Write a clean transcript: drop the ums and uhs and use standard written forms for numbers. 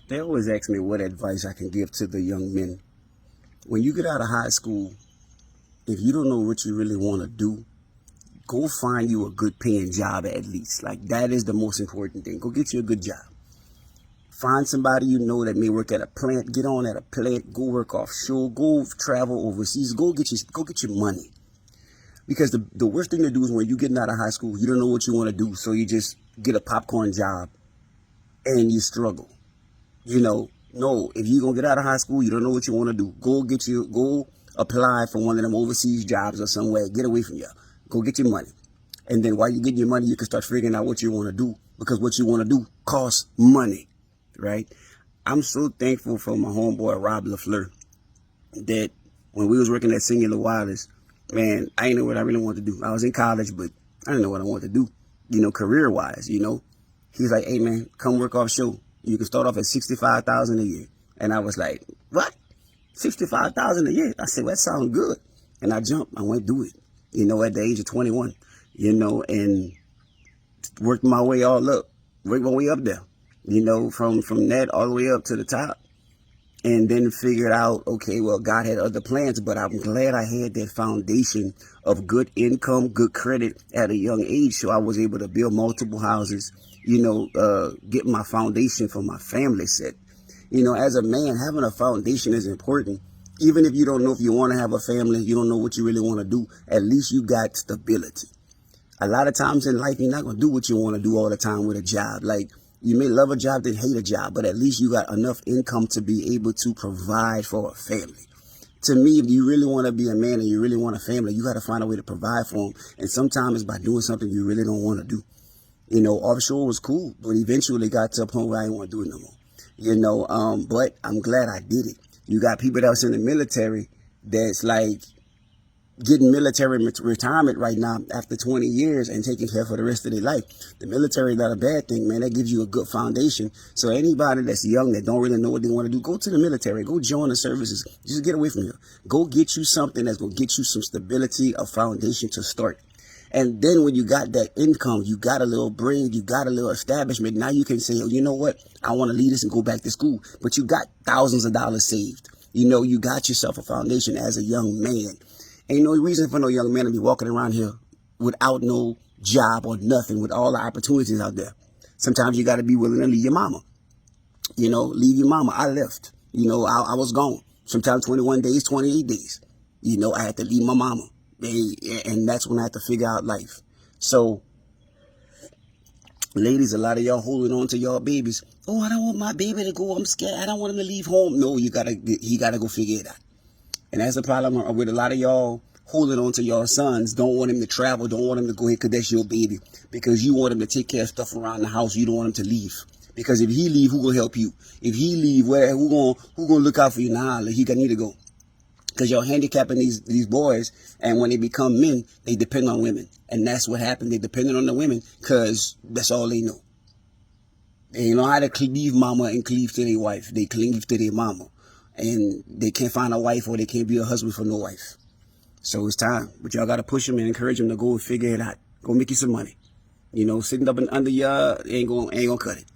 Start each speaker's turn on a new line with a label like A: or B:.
A: They always ask me what advice I can give to the young men. When you get out of high school, if you don't know what you really want to do, go find you a good paying job at least. Like, that is the most important thing. Go get you a good job. Find somebody you know that may work at a plant. Get on at a plant. Go work offshore. Go travel overseas. Go get your money. Because the worst thing to do is when you're getting out of high school, you don't know what you want to do. So you just get a popcorn job and you struggle. No, if you're going to get out of high school, you don't know what you want to do. Go apply for one of them overseas jobs or somewhere. Get away from you. Go get your money. And then while you're getting your money, you can start figuring out what you want to do. Because what you want to do costs money, right? I'm so thankful for my homeboy, Rob LaFleur, that when we was working at Singular Wireless, man, I didn't know what I really wanted to do. I was in college, but I didn't know what I wanted to do, career-wise, He's like, hey, man, come work offshore. You can start off at $65,000 a year. And I was like, what? $65,000 a year? I said, well, that sounds good. And I jumped. I went do it, at the age of 21, and worked my way all up, worked my way up there, from that all the way up to the top. And then figured out, okay, well, God had other plans, but I'm glad I had that foundation of good income, good credit at a young age. So I was able to build multiple houses, get my foundation for my family set. As a man, having a foundation is important. Even if you don't know if you want to have a family, you don't know what you really want to do, at least you got stability. A lot of times in life, you're not going to do what you want to do all the time with a job. Like, you may love a job, then hate a job, but at least you got enough income to be able to provide for a family. To me, if you really want to be a man and you really want a family, you got to find a way to provide for them. And sometimes it's by doing something you really don't want to do. Offshore was cool, but eventually got to a point where I didn't want to do it no more. But I'm glad I did it. You got people that's in the military that's like getting military retirement right now after 20 years and taking care for the rest of their life. The military is not a bad thing, man. That gives you a good foundation. So anybody that's young that don't really know what they want to do, go to the military. Go join the services. Just get away from here. Go get you something that's going to get you some stability, a foundation to start. And then when you got that income, you got a little brain, you got a little establishment. Now you can say, oh, you know what? I want to leave this and go back to school. But you got thousands of dollars saved. You got yourself a foundation as a young man. Ain't no reason for no young man to be walking around here without no job or nothing, with all the opportunities out there. Sometimes you got to be willing to leave your mama. Leave your mama. I left. I was gone. Sometimes 21 days, 28 days. I had to leave my mama. And that's when I had to figure out life. So, ladies, a lot of y'all holding on to y'all babies. Oh, I don't want my baby to go. I'm scared. I don't want him to leave home. No, he got to go figure it out. And that's the problem with a lot of y'all holding on to your sons. Don't want him to travel. Don't want him to go ahead because that's your baby. Because you want him to take care of stuff around the house. You don't want him to leave. Because if he leave, who gonna help you? If he leave, who gonna look out for you? Nah, he need to go. Because you're handicapping these boys. And when they become men, they depend on women. And that's what happened. They depended on the women because that's all they know. They know how to leave mama and cleave to their wife. They cleave to their mama. And they can't find a wife or they can't be a husband for no wife. So it's time. But y'all got to push them and encourage them to go and figure it out. Go make you some money. Sitting up and under y'all ain't gonna cut it.